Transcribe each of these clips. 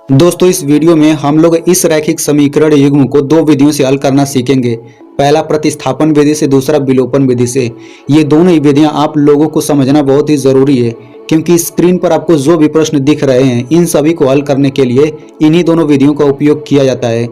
दोस्तों इस वीडियो में हम लोग इस रैखिक समीकरण युग्म को दो विधियों से हल करना सीखेंगे। पहला प्रतिस्थापन विधि से, दूसरा विलोपन विधि से। ये दोनों ही विधियां आप लोगों को समझना बहुत ही जरूरी है, क्योंकि स्क्रीन पर आपको जो भी प्रश्न दिख रहे हैं इन सभी को हल करने के लिए इन्हीं दोनों विधियों का उपयोग किया जाता है।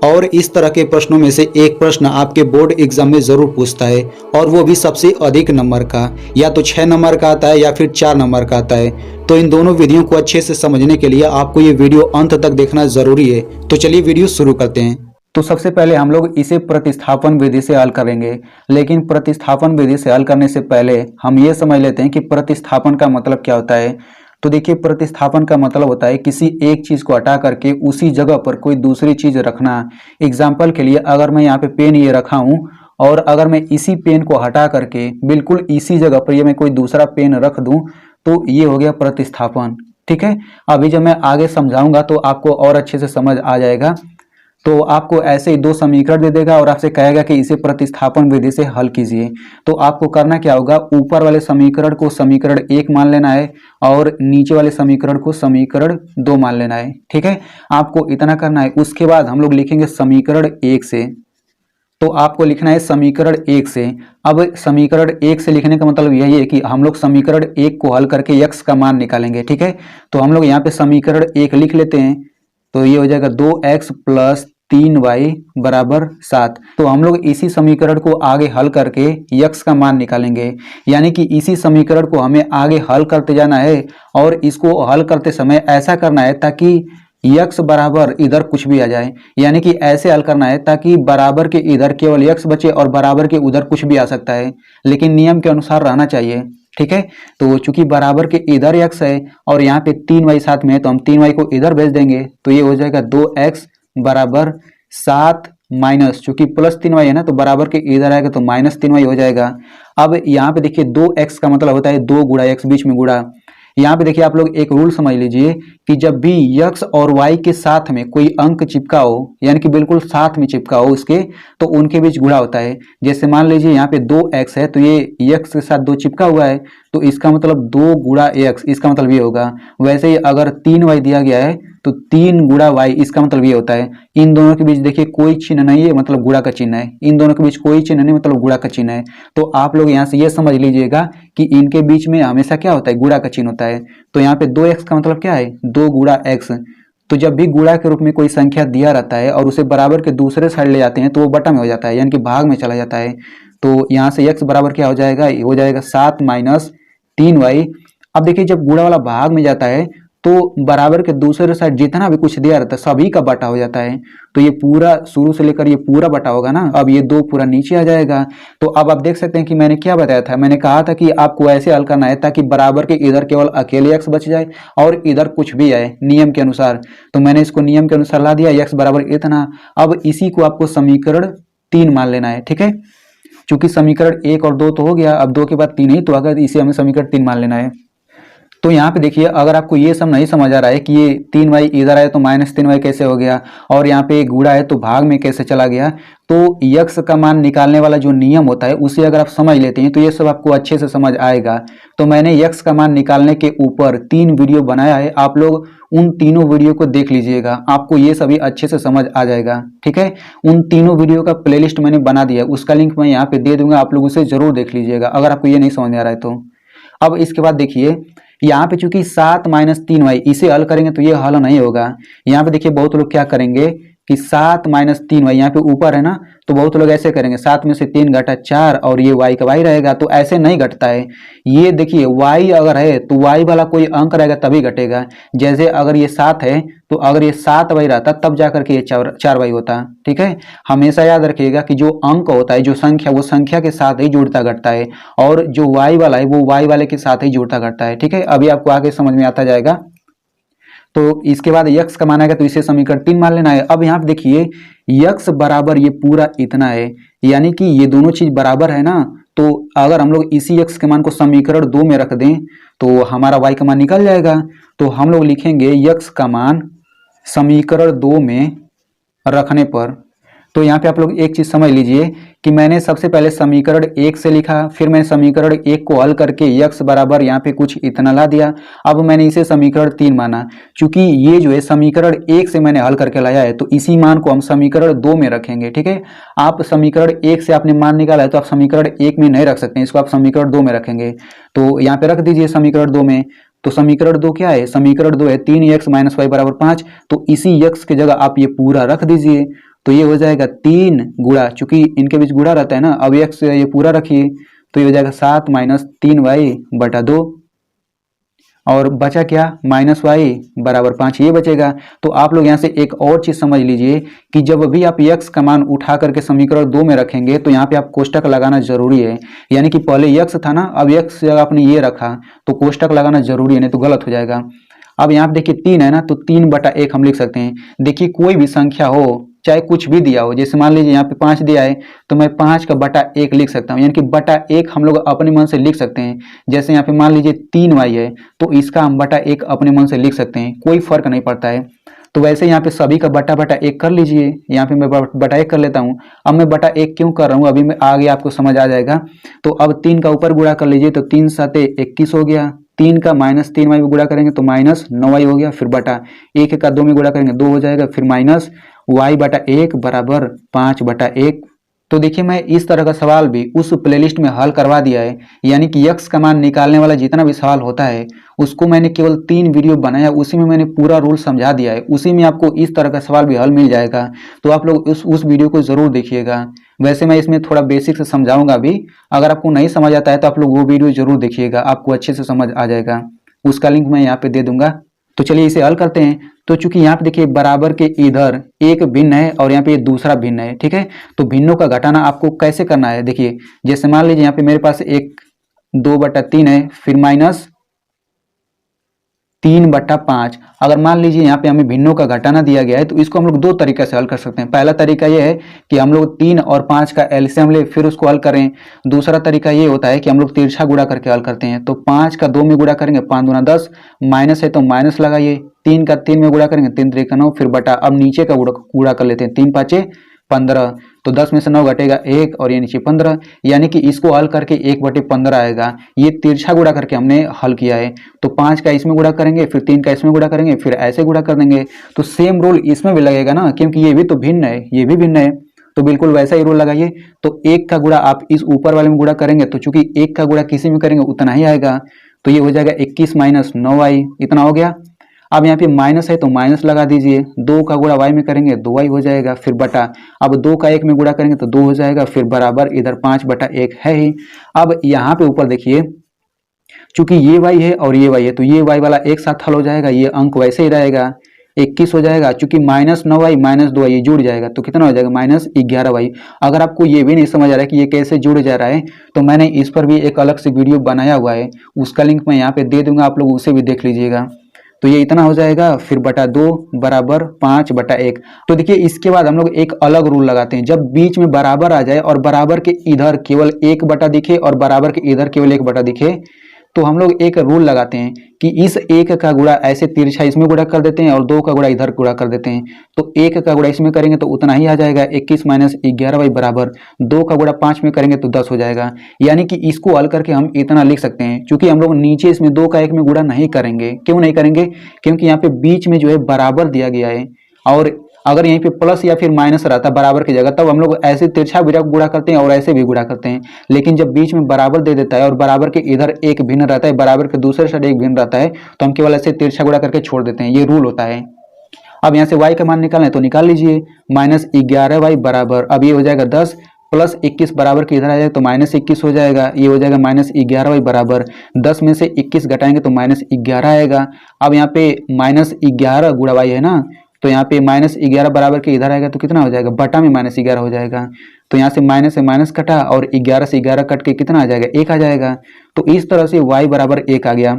और इस तरह के प्रश्नों में से एक प्रश्न आपके बोर्ड एग्जाम में जरूर पूछता है, और वो भी सबसे अधिक नंबर का, या तो 6 नंबर का आता है या फिर 4 नंबर का आता है। तो इन दोनों विधियों को अच्छे से समझने के लिए आपको ये वीडियो अंत तक देखना जरूरी है। तो चलिए वीडियो शुरू करते हैं। तो सबसे पहले हम लोग इसे प्रतिस्थापन विधि से हल करेंगे, लेकिन प्रतिस्थापन विधि से हल करने से पहले हम ये समझ लेते हैं कि प्रतिस्थापन का मतलब क्या होता है। तो देखिए, प्रतिस्थापन का मतलब होता है किसी एक चीज को हटा करके उसी जगह पर कोई दूसरी चीज रखना। एग्जाम्पल के लिए, अगर मैं यहाँ पे पेन ये रखा हूँ और अगर मैं इसी पेन को हटा करके बिल्कुल इसी जगह पर ये मैं कोई दूसरा पेन रख दूं, तो ये हो गया प्रतिस्थापन। ठीक है, अभी जब मैं आगे समझाऊंगा तो आपको और अच्छे से समझ आ जाएगा। तो आपको ऐसे ही दो समीकरण दे देगा और आपसे कहेगा कि इसे प्रतिस्थापन विधि से हल कीजिए। तो आपको करना क्या होगा, ऊपर वाले समीकरण को समीकरण 1 मान लेना है और नीचे वाले समीकरण को समीकरण 2 मान लेना है। ठीक है, आपको इतना करना है। उसके बाद हम लोग लिखेंगे समीकरण 1 से। तो आपको लिखना है समीकरण 1 से। अब समीकरण 1 से लिखने का मतलब यही है कि हम लोग समीकरण 1 को हल करके x का मान निकालेंगे। ठीक है, तो हम लोग यहाँ पे समीकरण 1 लिख लेते हैं। तो ये हो जाएगा 2x प्लस 3y बराबर 7। तो हम लोग इसी समीकरण को आगे हल करके x का मान निकालेंगे, यानी कि इसी समीकरण को हमें आगे हल करते जाना है। और इसको हल करते समय ऐसा करना है ताकि x बराबर इधर कुछ भी आ जाए, यानी कि ऐसे हल करना है ताकि बराबर के इधर केवल x बचे और बराबर के उधर कुछ भी आ सकता है, लेकिन नियम के अनुसार रहना चाहिए। ठीक है, तो चूंकि बराबर के इधर x है और यहाँ पे 3y साथ में है, तो हम 3y को इधर भेज देंगे। तो ये हो जाएगा 2x बराबर 7 माइनस, चूंकि प्लस 3y है ना, तो बराबर के इधर आएगा तो माइनस 3y हो जाएगा। अब यहाँ पे देखिए 2x का मतलब होता है 2 गुणा x, बीच में गुणा। यहाँ पे देखिए आप लोग एक रूल समझ लीजिए कि जब भी x और y के साथ में कोई अंक चिपका हो, यानी कि बिल्कुल साथ में चिपका हो उसके, तो उनके बीच गुणा होता है। जैसे मान लीजिए यहाँ पे 2x है, तो ये x के साथ 2 चिपका हुआ है, तो इसका मतलब 2 गुणा x, इसका मतलब ये होगा। वैसे ही अगर 3y दिया गया है तो 3 गुणा y, इसका मतलब ये होता है। इन दोनों के बीच देखिए कोई चिन्ह नहीं है, मतलब गुणा का चिन्ह है। इन दोनों के बीच कोई चिन्ह नहीं, मतलब गुणा का चिन्ह है। तो आप लोग यहाँ से ये समझ लीजिएगा कि इनके बीच में हमेशा क्या होता है, गुणा का चिन्ह होता है। तो यहाँ पे 2x का मतलब क्या है, 2 गुणा x। तो जब भी गुणा के रूप में कोई संख्या दिया रहता है और उसे बराबर के दूसरे साइड ले जाते हैं तो वो बटा में हो जाता है, यानी कि भाग में चला जाता है। तो यहाँ से x बराबर क्या हो जाएगा, हो जाएगा 7 माइनस 3y। अब देखिए जब गुणा वाला भाग में जाता है तो बराबर के दूसरे साइड जितना भी कुछ दिया रहता है सभी का बटा हो जाता है। तो ये पूरा शुरू से लेकर ये पूरा बटा होगा ना। अब ये 2 पूरा नीचे आ जाएगा। तो अब आप देख सकते हैं कि मैंने क्या बताया था, मैंने कहा था कि आपको ऐसे हल करना है ताकि बराबर के इधर केवल अकेले x बच जाए और इधर कुछ भी आए नियम के अनुसार। तो मैंने इसको नियम के अनुसार ला दिया, x बराबर इतना। अब इसी को आपको समीकरण 3 मान लेना है। ठीक है, चूंकि समीकरण 1 और 2 तो हो गया, अब 2 के बाद 3 ही, तो अगर इसे हमें समीकरण 3 मान लेना है। तो यहाँ पे देखिए, अगर आपको ये सब नहीं समझ आ रहा है कि ये 3y इधर आए तो माइनस 3y कैसे हो गया, और यहाँ पे गुणा है तो भाग में कैसे चला गया, तो x का मान निकालने वाला जो नियम होता है उसे अगर आप समझ लेते हैं तो ये सब आपको अच्छे से समझ आएगा। तो मैंने x का मान निकालने के ऊपर 3 वीडियो बनाया है, आप लोग उन तीनों वीडियो को देख लीजिएगा, आपको ये सभी अच्छे से समझ आ जाएगा। ठीक है, उन तीनों वीडियो का प्लेलिस्ट मैंने बना दिया है, उसका लिंक मैं यहाँ पे दे दूंगा, आप लोग उसे जरूर देख लीजिएगा अगर आपको ये नहीं समझ में आ रहा है तो। अब इसके बाद देखिए, यहाँ पे चूंकि 7 माइनस 3y इसे हल करेंगे तो ये हल नहीं होगा। यहाँ पे देखिए बहुत लोग क्या करेंगे कि 7 माइनस 3y यहाँ पे ऊपर है ना, तो बहुत लोग ऐसे करेंगे 7 में से 3 घटा 4 और ये y का y रहेगा, तो ऐसे नहीं घटता है। ये देखिए y अगर है तो y वाला कोई अंक रहेगा तभी घटेगा। जैसे अगर ये 7 है तो अगर ये 7y रहता तब जाकर के ये 4y होता। ठीक है, हमेशा याद रखिएगा कि जो अंक होता है, जो संख्या, वो संख्या के साथ ही जुड़ता घटता है, और जो y वाला है वो y वाले के साथ ही जुड़ता घटता है। ठीक है, अभी आपको आगे समझ में आता जाएगा। तो इसके बाद x का मान आएगा तो इसे समीकरण 3 मान लेना है। अब यहाँ पे देखिए x बराबर ये पूरा इतना है, यानी कि ये दोनों चीज बराबर है ना। तो अगर हम लोग इसी x के मान को समीकरण 2 में रख दें तो हमारा y का मान निकल जाएगा। तो हम लोग लिखेंगे x का मान समीकरण 2 में रखने पर तो यहाँ पे आप लोग एक चीज समझ लीजिए कि मैंने सबसे पहले समीकरण 1 से लिखा, फिर मैंने समीकरण 1 को हल करके x बराबर यहाँ पे कुछ इतना ला दिया। अब मैंने इसे समीकरण 3 माना। चूंकि ये जो है समीकरण 1 से मैंने हल करके लाया है तो इसी मान को हम समीकरण 2 में रखेंगे। ठीक है, आप समीकरण 1 से आपने मान निकाला है तो आप समीकरण 1 में नहीं रख सकते, इसको आप समीकरण 2 में रखेंगे। तो यहाँ पे रख दीजिए समीकरण 2 में। तो समीकरण 2 क्या है? समीकरण 2 है 3x माइनस वाई बराबर 5। तो इसी x की जगह आप ये पूरा रख दीजिए। तो ये हो जाएगा 3 गुणा, चूंकि इनके बीच गुणा रहता है ना, अब x ये पूरा रखिए तो ये हो जाएगा 7 माइनस 3y बटा 2, और बचा क्या? माइनस वाई बराबर 5, ये बचेगा। तो आप लोग यहाँ से एक और चीज समझ लीजिए कि जब भी आप x का मान उठा करके समीकरण 2 में रखेंगे तो यहाँ पे आप कोष्टक लगाना जरूरी है। यानी कि पहले x था ना, अब x जगह आपने ये रखा तो कोष्टक लगाना जरूरी है, नहीं तो गलत हो जाएगा। अब यहाँ पे देखिए 3 है ना, तो 3/1 हम लिख सकते हैं। देखिए कोई भी संख्या हो, चाहे कुछ भी दिया हो, जैसे मान लीजिए यहाँ पे 5 दिया है तो मैं 5 का बटा 1 लिख सकता हूँ, यानी कि बटा 1 हम लोग अपने मन से लिख सकते हैं। जैसे यहाँ पे मान लीजिए 3y है तो इसका हम बटा 1 अपने मन से लिख सकते हैं, कोई फर्क नहीं पड़ता है। तो वैसे यहाँ पे सभी का बटा 1 कर लीजिए। यहाँ पे मैं बटा 1 कर लेता हूँ। अब मैं बटा 1 क्यों कर रहा हूँ अभी मैं आगे आपको समझ आ जाएगा। तो अब 3 का ऊपर गुणा कर लीजिए, तो 3 7 21 हो गया। 3 का माइनस 3y में गुणा करेंगे तो माइनस 9y हो गया, फिर बटा 1 का 2 में गुणा करेंगे 2 हो जाएगा, फिर माइनस y बटा 1 बराबर 5/1। तो देखिए मैं इस तरह का सवाल भी उस प्लेलिस्ट में हल करवा दिया है। यानी कि x का मान निकालने वाला जितना भी सवाल होता है उसको मैंने केवल 3 वीडियो बनाया, उसी में मैंने पूरा रूल समझा दिया है। उसी में आपको इस तरह का सवाल भी हल मिल जाएगा। तो आप लोग उस वीडियो को जरूर देखिएगा। वैसे मैं इसमें थोड़ा बेसिक से समझाऊंगा भी, अगर आपको नहीं समझ आता है तो आप लोग वो वीडियो जरूर देखिएगा, आपको अच्छे से समझ आ जाएगा। उसका लिंक मैं यहाँ पे दे दूंगा। तो चलिए इसे हल करते हैं। तो चूंकि यहाँ पे देखिए बराबर के इधर एक भिन्न है और यहाँ पे दूसरा भिन्न है, ठीक है। तो भिन्नों का घटाना आपको कैसे करना है, देखिए जैसे मान लीजिए यहाँ पे मेरे पास एक 2/3 है, फिर माइनस 3/5। अगर मान लीजिए यहाँ पे हमें भिन्नों का घटाना दिया गया है तो इसको हम लोग 2 तरीके से हल कर सकते हैं। पहला तरीका ये है कि हम लोग 3 और 5 का एलसीएम ले फिर उसको हल करें। दूसरा तरीका ये होता है कि हम लोग तिरछा गुणा करके हल करते हैं। तो 5 का 2 में गुणा करेंगे 5 दूना 10, माइनस है तो माइनस लगाइए। 3 का 3 में गुणा करेंगे 3 3 9, फिर बटा। अब नीचे का गुणा कर लेते हैं, 3 5 15। तो 10 में से 9 घटेगा 1 और ये नीचे 15, यानी कि इसको हल करके 1/15 आएगा। ये तिरछा गुणा करके हमने हल किया है। तो 5 का इसमें गुणा करेंगे, फिर 3 का इसमें गुणा करेंगे, फिर ऐसे गुणा कर देंगे। तो सेम रूल इसमें भी लगेगा ना, क्योंकि ये भी तो भिन्न है, ये भी भिन्न है। तो बिल्कुल वैसा ही रूल लगाइए। तो 1 का गुणा आप इस ऊपर वाले में गुणा करेंगे तो चूंकि 1 का गुणा किसी में करेंगे उतना ही आएगा। तो ये हो जाएगा 21 माइनस 9y, इतना हो गया। अब यहाँ पे माइनस है तो माइनस लगा दीजिए। 2 का गुणा y में करेंगे 2y हो जाएगा, फिर बटा। अब 2 का 1 में गुणा करेंगे तो 2 हो जाएगा, फिर बराबर इधर 5/1 है ही। अब यहाँ पे ऊपर देखिए चूंकि ये y है और ये y है तो ये y वाला एक साथ हल हो जाएगा, ये अंक वैसे ही रहेगा, 21 हो जाएगा। चूंकि माइनस 9y माइनस 2y ये जुड़ जाएगा तो कितना हो जाएगा, माइनस 11y। अगर आपको ये भी नहीं समझ आ रहा है कि ये कैसे जुड़ जा रहा है तो मैंने इस पर भी एक अलग से वीडियो बनाया हुआ है, उसका लिंक मैं यहाँ पे दे दूंगा, आप लोग उसे भी देख लीजिएगा। तो ये इतना हो जाएगा, फिर बटा 2 बराबर 5/1। तो देखिए इसके बाद हम लोग एक अलग रूल लगाते हैं। जब बीच में बराबर आ जाए और बराबर के इधर केवल 1 बटा दिखे और बराबर के इधर केवल 1 बटा दिखे तो हम लोग एक रूल लगाते हैं कि इस 1 का गुणा ऐसे तिरछा इसमें गुणा कर देते हैं और 2 का गुणा इधर गुणा कर देते हैं। तो 1 का गुणा इसमें करेंगे तो उतना ही आ जाएगा, 21 माइनस 11y बराबर 2 का गुणा 5 में करेंगे तो 10 हो जाएगा। यानी कि इसको हल करके हम इतना लिख सकते हैं। चूंकि हम लोग नीचे इसमें 2 का 1 में गुणा नहीं करेंगे, क्यों नहीं करेंगे, क्योंकि यहाँ पे बीच में जो है बराबर दिया गया है, और अगर यहीं पे प्लस या फिर माइनस रहता बराबर की जगह तब हम लोग ऐसे तिरछा भी गुणा करते हैं और ऐसे भी गुणा करते हैं। लेकिन जब बीच में बराबर दे देता है और बराबर के इधर एक भिन्न रहता है, बराबर के दूसरे साइड एक भिन्न रहता है, तो हम केवल ऐसे तिरछा गुणा करके छोड़ देते हैं, ये रूल होता है। अब यहाँ से y का मान निकालना है तो निकाल लीजिए, माइनस 11y बराबर, अब ये हो जाएगा 10 प्लस 21 बराबर के इधर आ जाएगा तो माइनस 21 हो जाएगा, ये हो जाएगा माइनस 11y बराबर 10 में से 21 घटाएंगे तो माइनस 11 आएगा। अब यहाँ पे माइनस 11 गुणा y है ना, तो यहाँ पे माइनस 11 बराबर के इधर आएगा तो कितना हो जाएगा, बटा में माइनस 11 हो जाएगा। तो यहाँ से माइनस कटा और 11 से 11 कट के कितना आ जाएगा, 1 आ जाएगा। तो इस तरह से y बराबर 1 आ गया।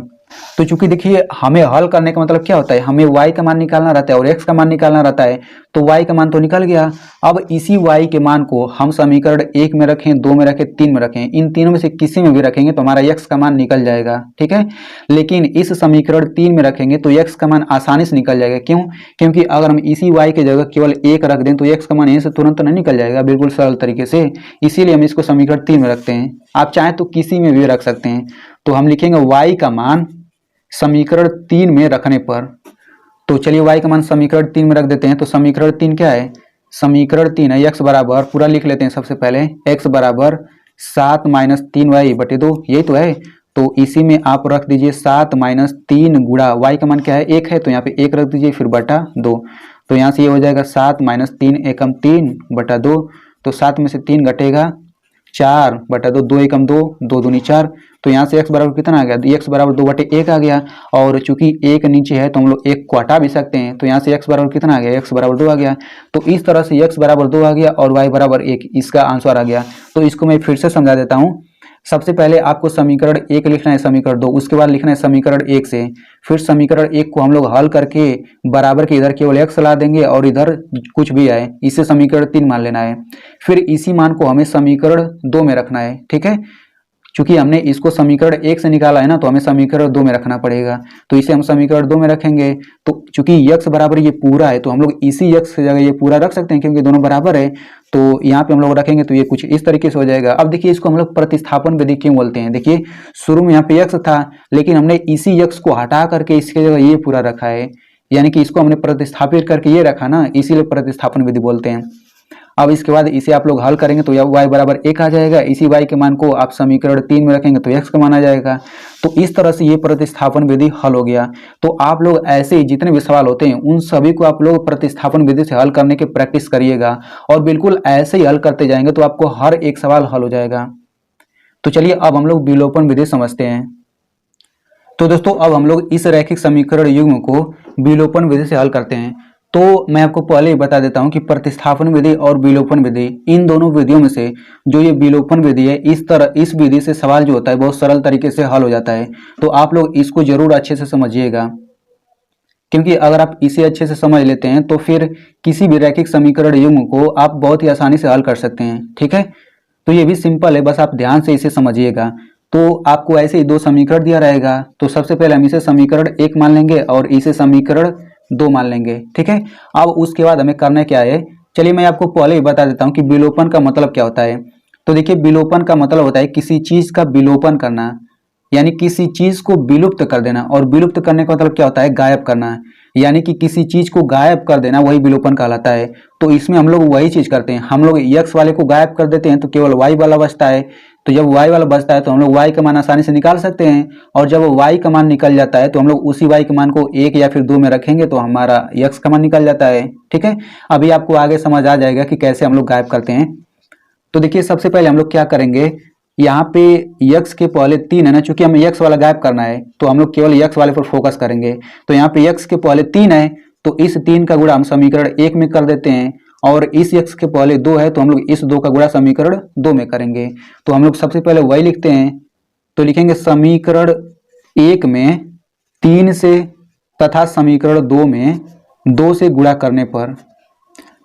तो चूंकि देखिए हमें हल करने का मतलब क्या होता है, हमें y का मान निकालना रहता है और x का मान निकालना रहता है। तो y का मान तो निकल गया। अब इसी y के मान को हम समीकरण 1 में रखें, 2 में रखें, 3 में रखें, इन तीनों में से किसी में भी रखेंगे तो हमारा x का मान निकल जाएगा, ठीक है। लेकिन इस समीकरण 3 में रखेंगे तो x का मान आसानी से निकल जाएगा। क्यों? क्योंकि अगर हम इसी y की जगह केवल 1 रख दें तो x का मान यहीं से तुरंत नहीं निकल जाएगा, बिल्कुल सरल तरीके से। इसीलिए हम इसको समीकरण 3 में रखते हैं। आप चाहें तो किसी में भी रख सकते हैं। तो हम लिखेंगे y का मान समीकरण 3 में रखने पर, तो चलिए y का मान समीकरण 3 में रख देते हैं। तो समीकरण 3 क्या है? समीकरण 3 है x बराबर, पूरा लिख लेते हैं सबसे पहले, x बराबर 7 माइनस 3y बटे 2, यही तो है। तो इसी में आप रख दीजिए 7 माइनस 3 गुणा y का मान क्या है? 1 है, तो यहाँ पे 1 रख दीजिए, फिर बटा 2। तो यहाँ से ये हो जाएगा 7 माइनस 3 एकम 3 बटा 2। तो 7 में से 3 घटेगा 4 बटा 2, 2 एकम 2, 2 दूनी 4। तो यहाँ से x बराबर कितना आ गया? x बराबर 2 बटे 1 आ गया। और चूंकि 1 नीचे है तो हम लोग 1 को हटा भी सकते हैं। तो यहाँ से x बराबर कितना आ गया? x बराबर 2 आ गया। तो इस तरह से x बराबर 2 आ गया और y बराबर 1, इसका आंसर आ गया। तो इसको मैं फिर से समझा देता हूँ। सबसे पहले आपको समीकरण 1 लिखना है, समीकरण 2, उसके बाद लिखना है समीकरण 1 से। फिर समीकरण 1 को हम लोग हल करके बराबर के इधर केवल x ला देंगे और इधर कुछ भी आए, इसे समीकरण 3 मान लेना है। फिर इसी मान को हमें समीकरण 2 में रखना है, ठीक है। चूंकि हमने इसको समीकरण 1 से निकाला है ना, तो हमें समीकरण 2 में रखना पड़ेगा। तो इसे हम समीकरण 2 में रखेंगे। तो चूंकि x बराबर ये पूरा है तो हम लोग इसी x की जगह ये पूरा रख सकते हैं, क्योंकि दोनों बराबर है। तो यहाँ पे हम लोग रखेंगे तो ये कुछ इस तरीके से हो जाएगा। अब देखिए इसको हम लोग प्रतिस्थापन विधि क्यों बोलते हैं? देखिए शुरू में यहाँ पे x था, लेकिन हमने इसी x को हटा करके इसके जगह ये पूरा रखा है, यानी कि इसको हमने प्रतिस्थापित करके ये रखा ना, इसीलिए प्रतिस्थापन विधि बोलते हैं। अब इसके बाद इसे आप लोग हल करेंगे तो y बराबर 1 आ जाएगा। इसी y के मान को आप समीकरण 3 में रखेंगे तो x का मान आ जाएगा। तो इस तरह से ये प्रतिस्थापन विधि हल हो गया। तो आप लोग ऐसे ही जितने भी सवाल होते हैं उन सभी को आप लोग प्रतिस्थापन विधि से हल करने की प्रैक्टिस करिएगा, और बिल्कुल ऐसे ही हल करते जाएंगे तो आपको हर एक सवाल हल हो जाएगा। तो चलिए अब हम लोग विलोपन विधि समझते हैं। तो दोस्तों अब हम लोग इस रैखिक समीकरण युग्म को विलोपन विधि से हल करते हैं। तो मैं आपको पहले ही बता देता हूं कि प्रतिस्थापन विधि और विलोपन विधि, इन दोनों विधियों में से जो ये विलोपन विधि है, इस विधि से सवाल जो होता है बहुत सरल तरीके से हल हो जाता है। तो आप लोग इसको जरूर अच्छे से समझिएगा, क्योंकि अगर आप इसे अच्छे से समझ लेते हैं तो फिर किसी भी रैखिक समीकरण युग्म को आप बहुत ही आसानी से हल कर सकते हैं, ठीक है। तो ये भी सिंपल है, बस आप ध्यान से इसे समझिएगा। तो आपको ऐसे ही 2 समीकरण दिया रहेगा, तो सबसे पहले हम इसे समीकरण 1 मान लेंगे और इसे समीकरण 2 मान लेंगे, ठीक है। अब उसके बाद हमें करना क्या है, चलिए मैं आपको पहले ही बता देता हूं कि विलोपन का मतलब क्या होता है। तो देखिए विलोपन का मतलब होता है किसी चीज का विलोपन करना, यानी किसी चीज को विलुप्त कर देना। और विलुप्त करने का मतलब क्या होता है? गायब करना, यानी कि किसी चीज को गायब कर देना, वही विलोपन कहलाता है। तो इसमें हम लोग वही चीज करते हैं, हम लोग x वाले को गायब कर देते हैं तो केवल y वाला बचता है। तो जब y वाला बचता है तो हम लोग y का मान आसानी से निकाल सकते हैं, और जब y का मान निकल जाता है तो हम लोग उसी y के मान को 1 या फिर 2 में रखेंगे तो हमारा x का मान निकल जाता है, ठीक है। अभी आपको आगे समझ आ जाएगा कि कैसे हम लोग गायब करते हैं। तो देखिए सबसे पहले हम लोग क्या करेंगे, यहाँ पे x के पहले 3 है ना, चूंकि हमें x वाला गायब करना है तो हम लोग केवल x वाले पर फोकस करेंगे। तो यहाँ पे x के पहले 3 है तो इस 3 का गुणा हम समीकरण 1 में कर देते हैं, और इस x के पहले 2 है तो हम लोग इस 2 का गुणा समीकरण 2 में करेंगे। तो हम लोग सबसे पहले वही लिखते हैं, तो लिखेंगे समीकरण 1 में 3 से तथा समीकरण 2 में 2 से गुणा करने पर।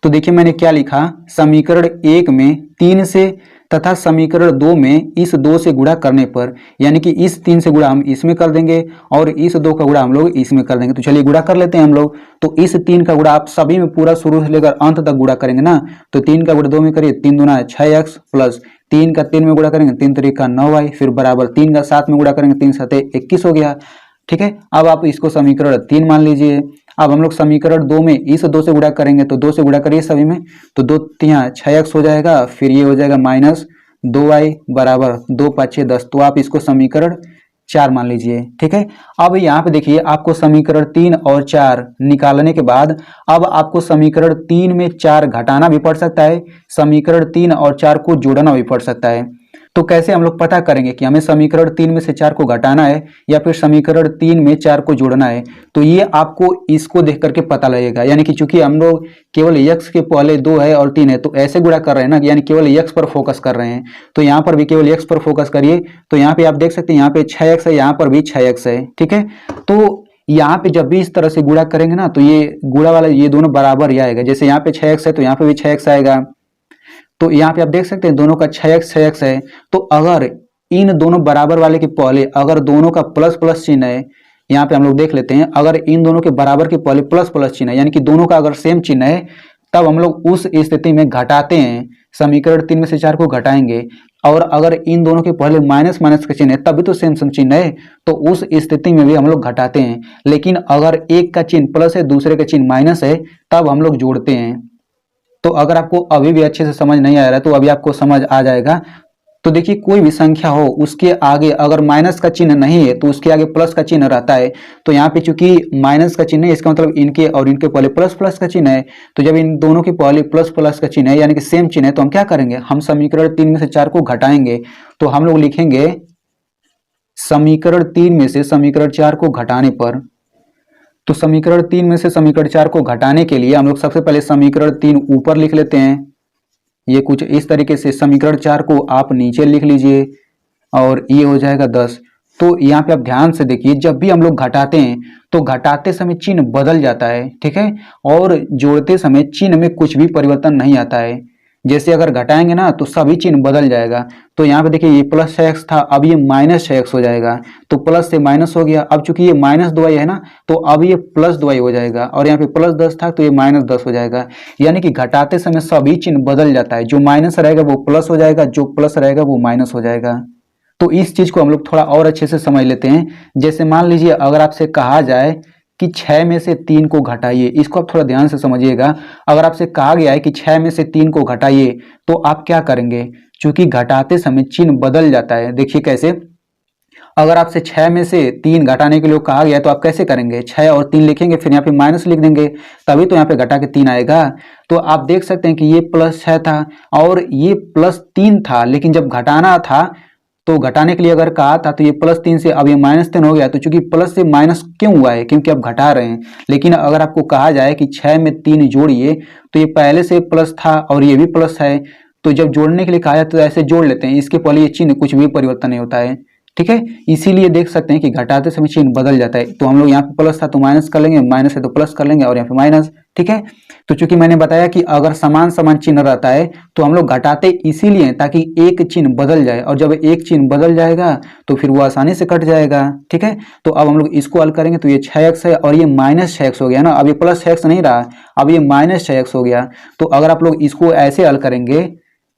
तो देखिए मैंने क्या लिखा, समीकरण 1 में 3 से तथा समीकरण 2 में इस 2 से गुणा करने पर, यानी कि इस 3 से गुणा हम इसमें कर देंगे और इस 2 का गुणा हम लोग इसमें कर देंगे। तो चलिए गुणा कर लेते हैं हम लोग। तो इस 3 का गुणा आप सभी में पूरा शुरू से लेकर अंत तक गुणा करेंगे ना। तो 3 का गुणा 2 में करिए, 3 दूना 6x प्लस 3 का 3 में गुणा करेंगे, 3 तरीका 9y, फिर बराबर 3 का 7 में गुणा करेंगे, 3 7 21 हो गया, ठीक है। अब आप इसको समीकरण 3 मान लीजिए। अब हम लोग समीकरण 2 में इस 2 से गुणा करेंगे, तो 2 से गुणा करिए सभी में, तो 2 3 6x हो जाएगा, फिर ये हो जाएगा माइनस 2y बराबर 2 5 6 10। तो आप इसको समीकरण 4 मान लीजिए, ठीक है। अब यहाँ पे देखिए आपको समीकरण 3 और 4 निकालने के बाद अब आपको समीकरण 3 में 4 घटाना भी पड़ सकता है, समीकरण 3 और 4 को जोड़ना भी पड़ सकता है। तो कैसे हम लोग पता करेंगे कि हमें समीकरण 3 में से 4 को घटाना है या फिर समीकरण 3 में 4 को जोड़ना है? तो ये आपको इसको देख करके पता लगेगा, यानी कि चूंकि हम लोग केवल x के पहले 2 है और 3 है तो ऐसे गुणा कर रहे हैं ना, यानी केवल x पर फोकस कर रहे हैं। तो यहाँ पर भी केवल x पर फोकस करिए, तो यहाँ पे आप देख सकते हैं यहाँ पे 6x है, यहाँ पर भी 6x है, ठीक है। तो यहाँ पे जब भी इस तरह से गुणा करेंगे ना तो ये गुणा वाला ये दोनों बराबर ही आएगा। जैसे यहाँ पे 6x है तो यहाँ पे भी 6x आएगा। तो यहाँ पे आप देख सकते हैं दोनों का 6x है। तो अगर इन दोनों बराबर वाले के पहले अगर दोनों का प्लस प्लस चिन्ह है, यहाँ पे हम लोग देख लेते हैं, अगर इन दोनों के बराबर के पहले प्लस प्लस चिन्ह है यानी कि दोनों का अगर सेम चिन्ह है, तब हम लोग उस स्थिति में घटाते हैं, समीकरण 3 में से 4 को घटाएंगे। और अगर इन दोनों के पहले माइनस माइनस का चिन्ह है तभी तो सेम सेम चिन्ह है, तो उस स्थिति में भी हम लोग घटाते हैं। लेकिन अगर एक का चिन्ह प्लस है दूसरे का चिन्ह माइनस है तब हम लोग जोड़ते हैं। तो अगर आपको अभी भी अच्छे से समझ नहीं आ रहा है तो अभी आपको समझ आ जाएगा। तो देखिए कोई भी संख्या हो उसके आगे अगर माइनस का चिन्ह नहीं है तो उसके आगे प्लस का चिन्ह रहता है। तो यहाँ पे चूंकि माइनस का चिन्ह है इसका मतलब इनके और इनके पहले प्लस प्लस का चिन्ह है। तो जब इन दोनों के पहले प्लस प्लस का चिन्ह है यानी कि सेम चिन्ह है तो हम क्या करेंगे, हम समीकरण 3 में से 4 को घटाएंगे। तो हम लोग लिखेंगे समीकरण 3 में से समीकरण 4 को घटाने पर। तो समीकरण 3 में से समीकरण 4 को घटाने के लिए हम लोग सबसे पहले समीकरण 3 ऊपर लिख लेते हैं, ये कुछ इस तरीके से। समीकरण 4 को आप नीचे लिख लीजिए और ये हो जाएगा 10। तो यहाँ पे आप ध्यान से देखिए, जब भी हम लोग घटाते हैं तो घटाते समय चिन्ह बदल जाता है, ठीक है, और जोड़ते समय चिन्ह में कुछ भी परिवर्तन नहीं आता है। जैसे अगर घटाएंगे ना तो सभी चिन्ह बदल जाएगा। तो यहाँ पे देखिए ये प्लस 6x था, अब ये माइनस 6x हो जाएगा, तो प्लस से माइनस हो गया। अब चूंकि ये माइनस 2y है ना तो अब ये प्लस 2y हो जाएगा, और यहाँ पे प्लस 10 था तो ये माइनस 10 हो जाएगा। यानी कि घटाते समय सभी चिन्ह बदल जाता है, जो माइनस रहेगा वो प्लस हो जाएगा, जो प्लस रहेगा वो माइनस हो जाएगा। तो इस चीज को हम लोग थोड़ा और अच्छे से समझ लेते हैं। जैसे मान लीजिए अगर आपसे कहा जाए कि 6 में से 3 को घटाइए, इसको आप थोड़ा ध्यान से समझिएगा। अगर आपसे कहा गया है कि 6 में से 3 को घटाइए तो आप क्या करेंगे, क्योंकि घटाते समय चिन्ह बदल जाता है। देखिए कैसे, अगर आपसे 6 में से 3 घटाने के लिए कहा गया तो आप कैसे करेंगे, 6 और 3 लिखेंगे, फिर यहाँ पे माइनस लिख देंगे, तभी तो यहाँ पे घटा के 3 आएगा। तो आप देख सकते हैं कि ये प्लस 6 था और ये प्लस 3 था, लेकिन जब घटाना था तो घटाने के लिए अगर कहा था तो ये प्लस 3 से अब ये माइनस 3 हो गया। तो चूंकि प्लस से माइनस क्यों हुआ है, क्योंकि आप घटा रहे हैं। लेकिन अगर आपको कहा जाए कि 6 में 3 जोड़िए तो ये पहले से प्लस था और ये भी प्लस है, तो जब जोड़ने के लिए कहा जाए तो ऐसे जोड़ लेते हैं, इसके पहले ये चिन्ह कुछ भी परिवर्तन नहीं होता है, ठीक है। इसीलिए देख सकते हैं कि घटाते समय चिन्ह बदल जाता है। तो हम लोग यहाँ पे प्लस था तो माइनस कर लेंगे, माइनस है तो प्लस कर लेंगे, और यहाँ पे माइनस, ठीक है। तो चूंकि मैंने बताया कि अगर समान समान चिन्ह रहता है तो हम लोग घटाते इसीलिए ताकि एक चिन्ह बदल जाए, और जब एक चिन्ह बदल जाएगा तो फिर वो आसानी से कट जाएगा, ठीक है। तो अब हम लोग इसको हल करेंगे तो ये 6x है और ये माइनस 6x हो गया ना, अब ये प्लस 6x नहीं रहा, अब ये माइनस 6x हो गया। तो अगर आप लोग इसको ऐसे हल करेंगे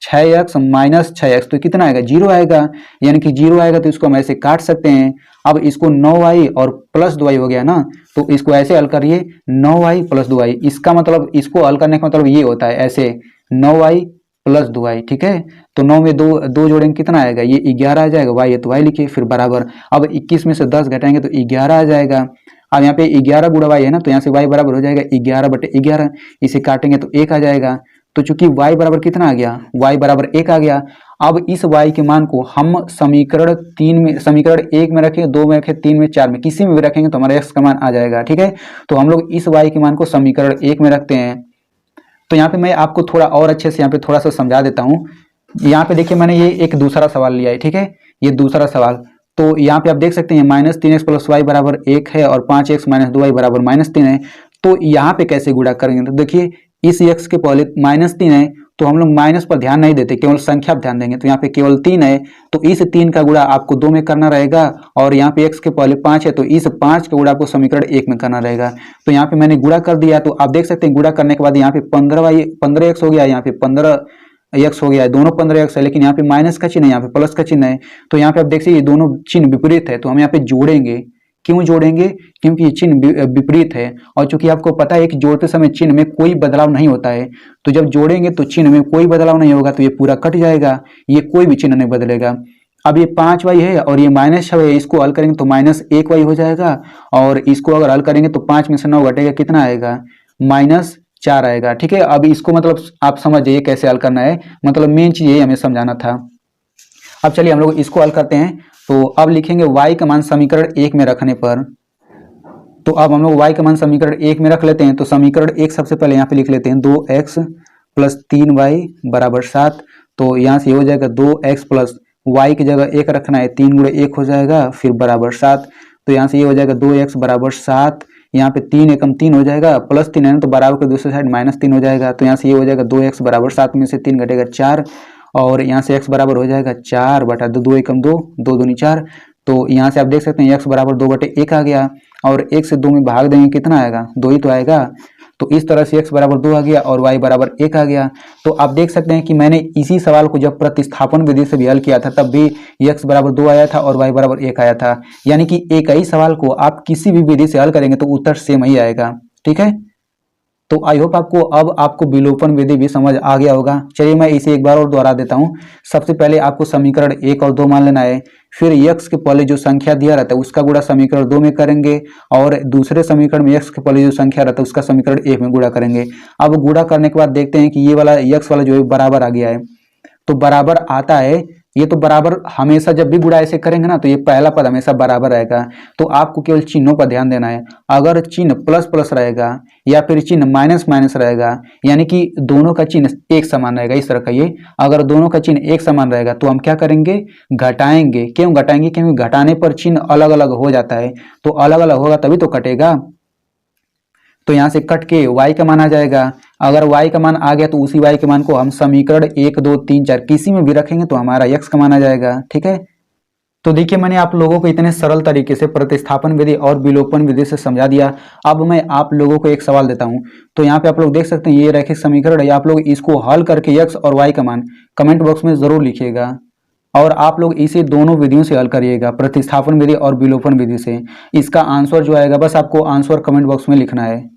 6x माइनस 6x तो कितना आएगा, 0 आएगा। यानी कि 0 आएगा तो इसको हम ऐसे काट सकते हैं। अब इसको 9y और प्लस 2y हो गया ना, तो इसको ऐसे हल करिए 9y प्लस 2y। इसका मतलब इसको हल करने का मतलब ये होता है ऐसे 9y प्लस 2y, ठीक है। तो 9 में 2 जोड़ेंगे कितना आएगा, ये 11 आ जाएगा, y है तो y लिखिए, फिर बराबर। अब 21 में से 10 घटाएंगे तो 11 आ जाएगा। अब यहाँ पे 11 गुणा y है ना, तो यहाँ से y बराबर हो जाएगा 11/11, इसे काटेंगे तो 1 आ जाएगा। तो चूंकि y बराबर कितना आ गया, y बराबर 1 आ गया। अब इस y के मान को हम समीकरण 3 में, समीकरण 1 में रखें, 2 में रखें, 3 में, 4 में, किसी में भी रखेंगे तो हमारा x का मान आ जाएगा, ठीक है। तो हम लोग इस y के मान को समीकरण 1 में रखते हैं। तो यहाँ पे मैं आपको थोड़ा और अच्छे से यहाँ पे थोड़ा सा समझा देता हूँ। यहाँ पे देखिए मैंने ये एक दूसरा सवाल लिया है, ठीक है, ये दूसरा सवाल। तो यहाँ पे आप देख सकते हैं -3x प्लस y बराबर 1 है और 5x माइनस 2y बराबर -3 है। तो यहाँ पे कैसे गुणा करेंगे, तो देखिए इस x के पहले -3 है तो हम लोग माइनस पर ध्यान नहीं देते, केवल संख्या पर ध्यान देंगे। तो यहाँ पे केवल 3 है तो इस 3 का गुणा आपको 2 में करना रहेगा, और यहाँ पे x के पहले 5 है तो इस 5 का गुणा आपको समीकरण 1 में करना रहेगा। तो यहाँ पे मैंने गुणा कर दिया, तो आप देख सकते हैं गुणा करने के बाद यहाँ पे 15x हो गया, यहाँ पे 15x हो गया है, दोनों 15x है, लेकिन यहाँ पे माइनस का चिन्ह है, यहाँ पे प्लस का चिन्ह है। तो यहाँ पे आप देख सकते ये दोनों चिन्ह विपरीत है, तो हम यहाँ पे जोड़ेंगे। क्यों जोड़ेंगे, क्योंकि ये चिन्ह विपरीत है, और चूंकि आपको पता है कि जोड़ते समय चिन्ह में कोई बदलाव नहीं होता है, तो जब जोड़ेंगे तो चिन्ह में कोई बदलाव नहीं होगा तो ये पूरा कट जाएगा, ये कोई भी चिन्ह नहीं बदलेगा। अब ये 5y है और ये -6 है, इसको हल करेंगे तो -1y हो जाएगा, और इसको अगर हल करेंगे तो 5 में से 9 घटेगा, कितना आएगा, -4 आएगा, ठीक है। अब इसको मतलब आप समझ जाइए कैसे हल करना है, मतलब मेन चीज यही हमें समझाना था। अब चलिए हम लोग इसको हल करते हैं। तो अब लिखेंगे y का मान समीकरण 1 में रखने पर, तो अब हम लोग y का मान समीकरण 1 में रख लेते हैं। तो समीकरण 1 सबसे पहले यहाँ पे लिख लेते हैं 2x प्लस 3y बराबर 7। तो यहाँ से ये हो जाएगा 2x प्लस y की जगह 1 रखना है, 3 गुणे 1 हो जाएगा, फिर बराबर 7। तो यहाँ से ये हो जाएगा 2x बराबर 7, यहाँ पे 3 एकम 3 हो जाएगा, प्लस 3 है ना तो बराबर के दूसरे साइड -3 हो जाएगा। तो यहाँ से ये हो जाएगा 2x बराबर 7 में से 3 घटेगा 4, और यहाँ से x बराबर हो जाएगा 4 बटा 2, 2 एकम 2, 2 दूनी 4। तो यहाँ से आप देख सकते हैं x बराबर 2/1 आ गया, और 1 से 2 में भाग देंगे कितना आएगा, 2 ही तो आएगा। तो इस तरह से x बराबर 2 आ गया और y बराबर 1 आ गया। तो आप देख सकते हैं कि मैंने इसी सवाल को जब प्रतिस्थापन विधि से भी हल किया था तब भी x बराबर 2 आया था और y बराबर 1 आया था। यानी कि एक ही सवाल को आप किसी भी विधि से हल करेंगे तो उत्तर सेम ही आएगा। ठीक है, तो आई होप आपको विलोपन विधि भी समझ आ गया होगा। चलिए मैं इसे एक बार और दोहरा देता हूँ। सबसे पहले आपको समीकरण 1 और 2 मान लेना है, फिर x के पहले जो संख्या दिया रहता है उसका गुणा समीकरण 2 में करेंगे, और दूसरे समीकरण में x के पहले जो संख्या रहता है उसका समीकरण 1 में गुणा करेंगे। अब गुणा करने के बाद देखते हैं कि ये वाला x वाला जो है बराबर आ गया है। तो बराबर आता है, ये तो बराबर हमेशा जब भी गुणा ऐसे करेंगे ना तो ये पहला पद हमेशा बराबर रहेगा। तो आपको केवल चिन्हों पर ध्यान देना है। अगर चिन्ह प्लस प्लस रहेगा या फिर चिन्ह माइनस माइनस रहेगा, यानी कि दोनों का चिन्ह एक समान रहेगा, इस तरह का ये अगर दोनों का चिन्ह एक समान रहेगा तो हम क्या करेंगे, घटाएंगे। क्यों घटाएंगे, क्योंकि घटाने पर चिन्ह अलग अलग हो जाता है, तो अलग अलग होगा तभी तो कटेगा। तो यहाँ से कट के y का मान आ जाएगा। अगर y का मान आ गया तो उसी y के मान को हम समीकरण 1, 2, 3, 4 किसी में भी रखेंगे तो हमारा x का मान आ जाएगा। ठीक है, तो देखिए मैंने आप लोगों को इतने सरल तरीके से प्रतिस्थापन विधि और विलोपन विधि से समझा दिया। अब मैं आप लोगों को एक सवाल देता हूं। तो यहाँ पे आप लोग देख सकते हैं ये रैखिक समीकरण है, आप लोग इसको हल करके x और y का मान कमेंट बॉक्स में जरूर लिखिएगा, और आप लोग इसे दोनों विधियों से हल करिएगा, प्रतिस्थापन विधि और विलोपन विधि से। इसका आंसर जो आएगा बस आपको आंसर कमेंट बॉक्स में लिखना है।